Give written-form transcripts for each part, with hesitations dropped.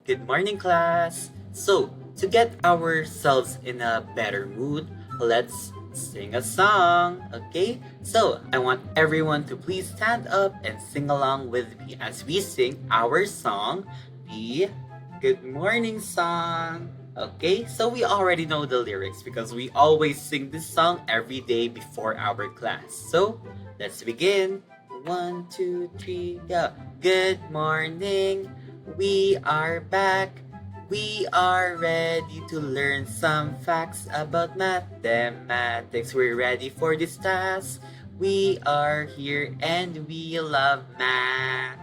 Good morning, class. So, to get ourselves in a better mood, let's sing a song, okay? So, I want everyone to please stand up and sing along with me as we sing our song, the Good Morning song. Okay, so we already know the lyrics because we always sing this song every day before our class. So, let's begin. One, two, three, go. Good morning. We are back. We are ready to learn some facts about mathematics. We're ready for this task. We are here and we love math.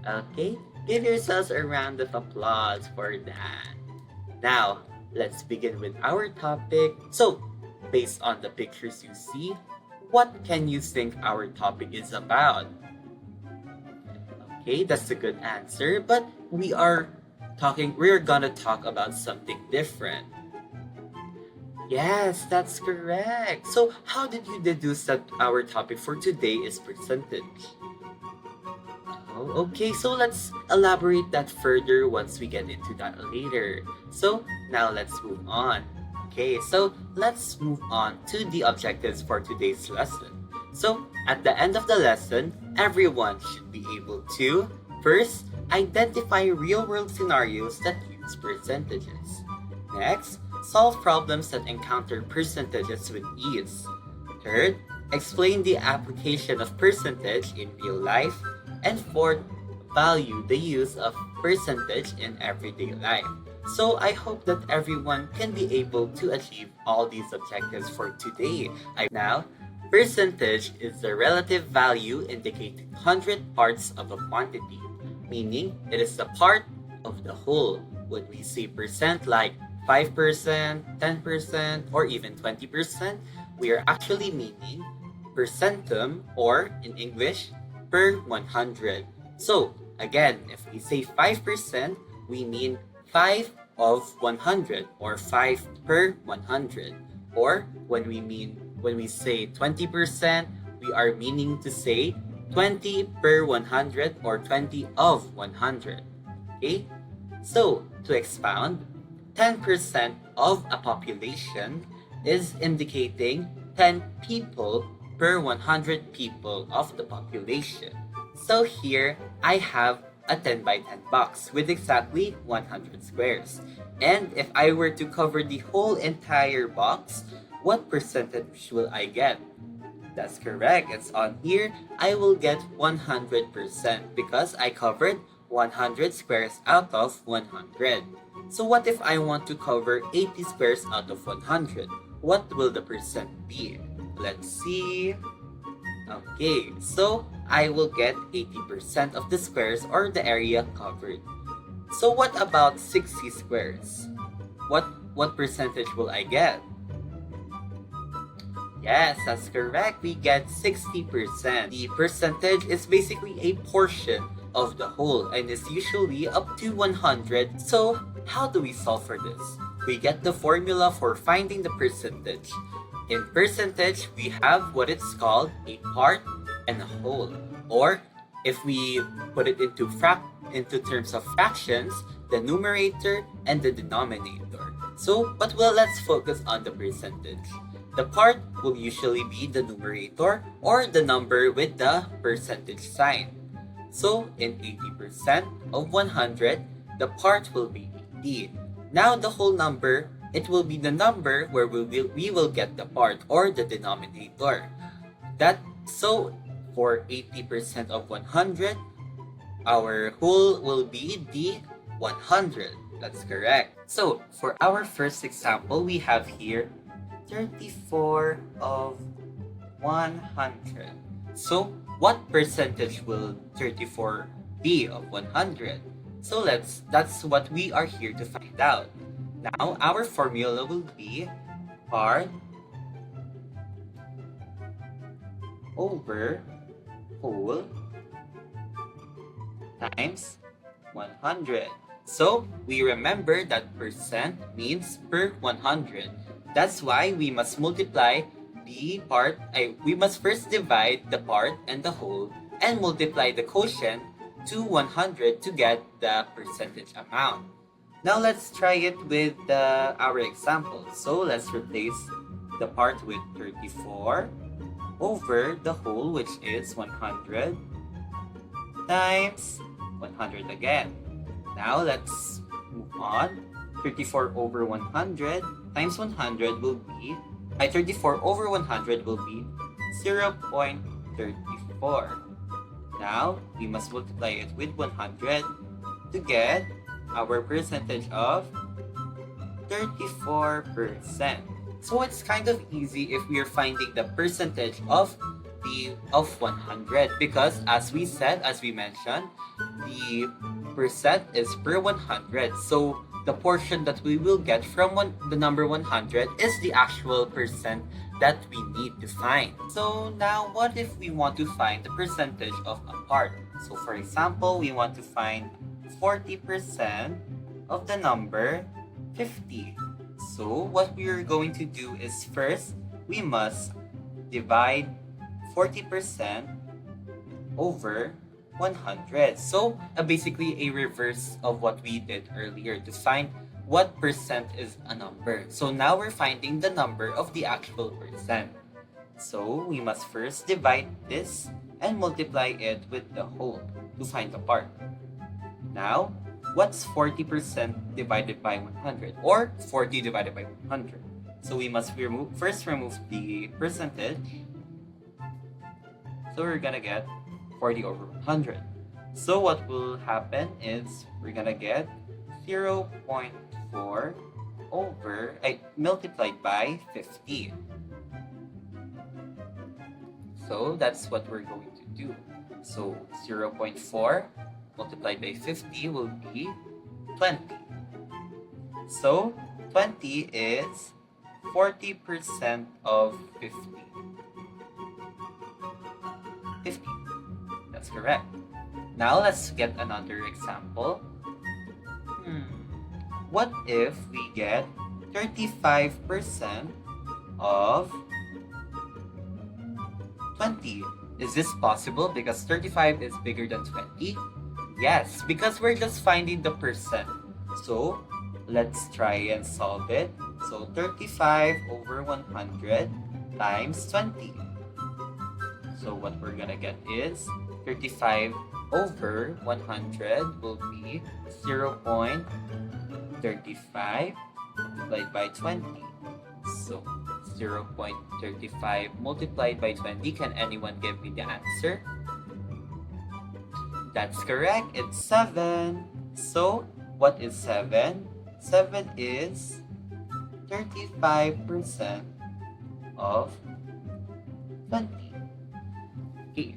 Okay, give yourselves a round of applause for that. Now, let's begin with our topic. So, based on the pictures you see, what can you think our topic is about? Okay, that's a good answer, but we're gonna talk about something different. Yes, that's correct. So, how did you deduce that our topic for today is percentage? Oh, okay, so let's elaborate that further once we get into that later. So, now let's move on. Okay, so let's move on to the objectives for today's lesson. So, at the end of the lesson, everyone should be able to first, identify real-world scenarios that use percentages. Next, solve problems that encounter percentages with ease. Third, explain the application of percentage in real life. And fourth, value the use of percentage in everyday life. So I hope that everyone can be able to achieve all these objectives for today. Now, percentage is the relative value indicating 100 parts of a quantity, meaning it is the part of the whole. When we say percent like 5%, 10%, or even 20%, we are actually meaning percentum, or in English, per 100. So, again, if we say 5%, we mean 5 of 100 or 5 per 100. Or when we say 20%, we are meaning to say 20 per 100 or 20 of 100. Okay? So, to expound, 10% of a population is indicating 10 people per 100 people of the population. So here, I have a 10 by 10 box with exactly 100 squares. And if I were to cover the whole entire box, what percentage will I get? That's correct, it's on here. I will get 100% because I covered 100 squares out of 100. So what if I want to cover 80 squares out of 100? What will the percent be? Let's see. Okay, so I will get 80% of the squares or the area covered. So what about 60 squares? What percentage will I get? Yes, that's correct. We get 60%. The percentage is basically a portion of the whole and is usually up to 100. So how do we solve for this? We get the formula for finding the percentage. In percentage, we have what it's called a part and a whole. Or if we put it into terms of fractions, the numerator and the denominator. So, let's focus on the percentage. The part will usually be the numerator or the number with the percentage sign. So, in 80% of 100, the part will be 80. Now, the whole number, it will be the number where we will get the part or the denominator. So, for 80% of 100, our whole will be the 100. That's correct. So, for our first example, we have here 34 of 100. So, what percentage will 34 be of 100? So that's what we are here to find out. Now, our formula will be part over whole times 100. So, we remember that percent means per 100. That's why we must multiply the part, we must first divide the part and the whole and multiply the quotient to 100 to get the percentage amount. Now let's try it with our example. So let's replace the part with 34 over the whole, which is 100 times 100 again. Now let's move on. 34 over 100 times 100 will be, 34 over 100 will be 0.34. Now, we must multiply it with 100 to get our percentage of 34%. So it's kind of easy if we are finding the percentage of 100, because as we said, as we mentioned, the percent is per 100. So the portion that we will get from the number 100 is the actual percent that we need to find. So now what if we want to find the percentage of a part? So for example, we want to find 40% of the number 50. So what we are going to do is first, we must divide 40% over 100. So basically a reverse of what we did earlier to find what percent is a number. So now we're finding the number of the actual percent. So we must first divide this and multiply it with the whole to find the part. Now, what's 40% divided by 100? Or 40 divided by 100? So we must first remove the percentage. So we're gonna get 40 over 100. So what will happen is we're gonna get 0.4 over multiplied by 50. So that's what we're going to do. So 0.4 multiplied by 50 will be 20. So 20 is 40% of 50. 50. That's correct. Now let's get another example. What if we get 35% of 20? Is this possible because 35 is bigger than 20? Yes, because we're just finding the percent. So let's try and solve it. So 35 over 100 times 20. So what we're gonna get is 35 over 100 will be 0.35 multiplied by 20. So 0.35 multiplied by 20. Can anyone give me the answer? That's correct. It's 7. So what is 7? 7 is 35% of 20. Okay.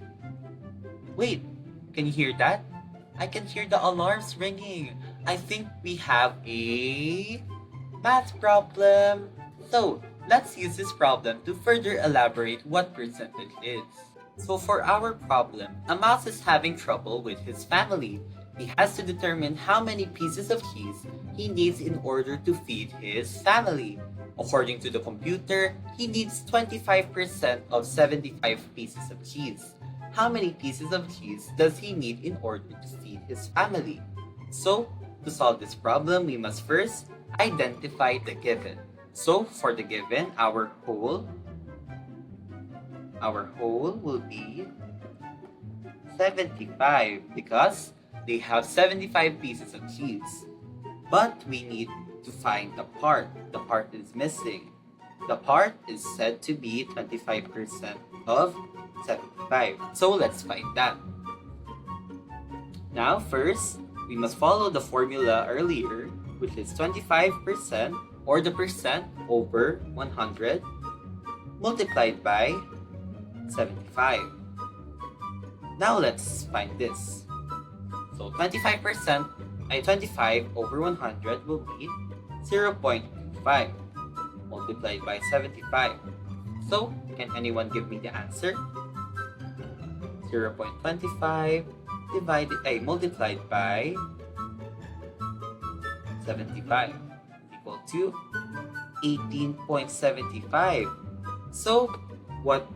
Wait, can you hear that? I can hear the alarms ringing. I think we have a math problem. So let's use this problem to further elaborate what percentage is. So for our problem, a mouse is having trouble with his family. He has to determine how many pieces of cheese he needs in order to feed his family. According to the computer, he needs 25% of 75 pieces of cheese. How many pieces of cheese does he need in order to feed his family? So, to solve this problem, we must first identify the given. So, for the given, our whole will be 75 because they have 75 pieces of cheese. But we need to find the part. The part is missing. The part is said to be 25% of 75. So let's find that. Now first, we must follow the formula earlier, which is 25% or the percent over 100 multiplied by 75. Now let's find this. So 25% 25 over 100 will be 0.5 multiplied by 75. So, can anyone give me the answer? 0.25 multiplied by 75 equal to 18.75. So, what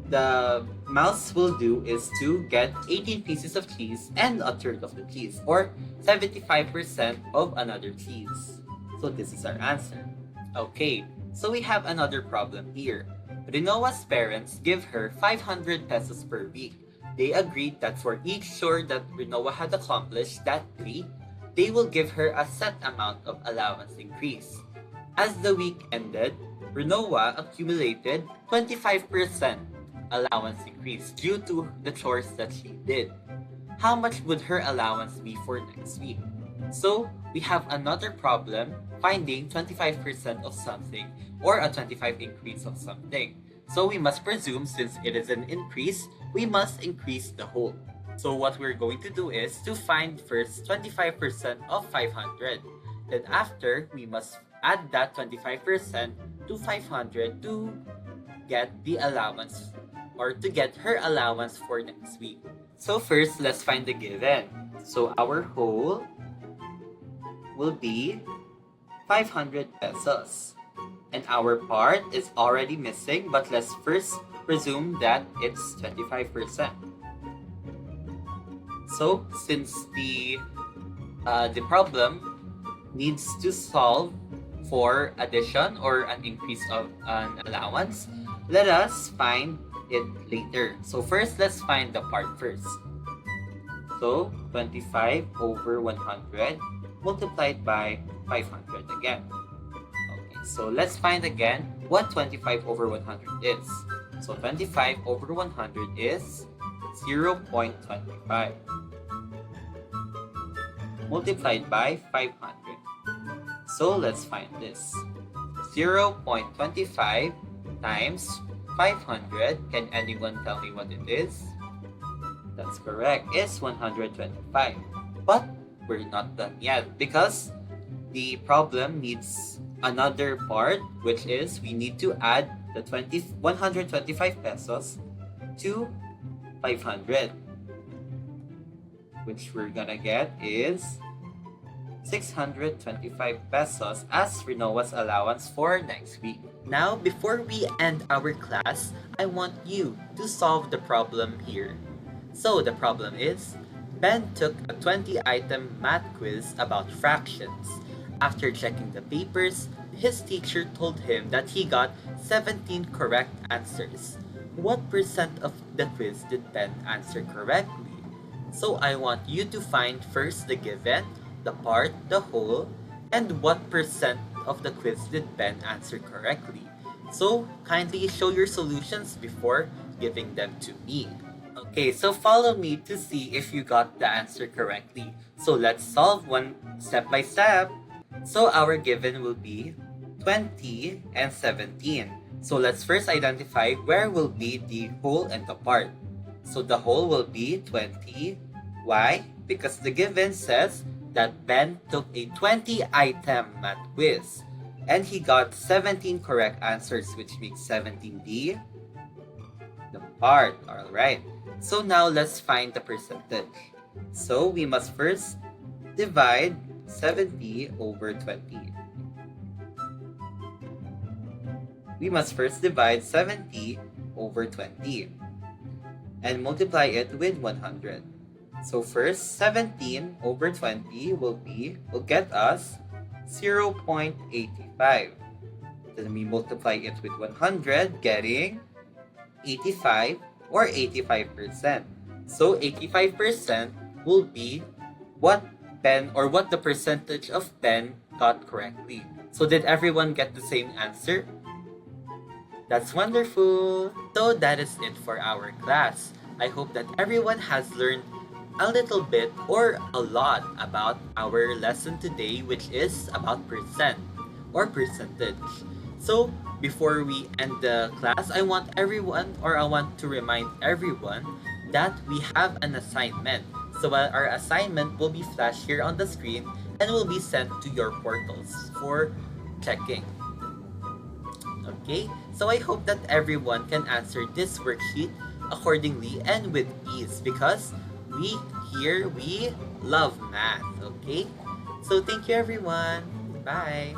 the Mouse will do is to get 18 pieces of cheese and a third of the cheese, or 75% of another cheese. So this is our answer. Okay, so we have another problem here. Rinoa's parents give her 500 pesos per week. They agreed that for each chore that Rinoa had accomplished that day, they will give her a set amount of allowance increase. As the week ended, Rinoa accumulated 25% allowance increase due to the chores that she did. How much would her allowance be for next week? So we have another problem finding 25% of something or a 25 increase of something. So we must presume since it is an increase, we must increase the whole. So what we're going to do is to find first 25% of 500. Then after, we must add that 25% to 500 to get the allowance or to get her allowance for next week. So first, let's find the given. So our whole will be 500 pesos. And our part is already missing, but let's first presume that it's 25%. So since the problem needs to solve for addition or an increase of an allowance, let us find it later. So first, let's find the part first. So 25 over 100 multiplied by 500 again. Okay, so let's find again what 25 over 100 is. So 25 over 100 is 0.25 multiplied by 500. So let's find this. 0.25 times 500. Can anyone tell me what it is? That's correct. It's 125. But we're not done yet because the problem needs another part, which is we need to add the 125 pesos to 500, which we're gonna get is 625 pesos as Rinoa's allowance for next week. Now, before we end our class, I want you to solve the problem here. So the problem is, Ben took a 20-item math quiz about fractions. After checking the papers, his teacher told him that he got 17 correct answers. What percent of the quiz did Ben answer correctly? So I want you to find first the given, the part, the whole, and what percent of the quiz did Ben answer correctly. So kindly show your solutions before giving them to me. Okay, so follow me to see if you got the answer correctly. So let's solve one step by step. So our given will be 20 and 17. So let's first identify where will be the whole and the part. So the whole will be 20. Why? Because the given says that Ben took a 20-item math quiz and he got 17 correct answers, which makes 17D the part. Alright. So now let's find the percentage. So we must first divide 70 over 20. We must first divide 70 over 20 and multiply it with 100. So first, 17 over 20 will get us 0.85. Then we multiply it with 100, getting 85 or 85%. So 85% will be what Ben or what the percentage of Ben got correctly. So did everyone get the same answer? That's wonderful! So that is it for our class. I hope that everyone has learned a little bit or a lot about our lesson today, which is about percent or percentage. So before we end the class, I want to remind everyone that we have an assignment. So our assignment will be flashed here on the screen and will be sent to your portals for checking. Okay, so I hope that everyone can answer this worksheet accordingly and with ease because we love math, okay? So thank you everyone. Bye.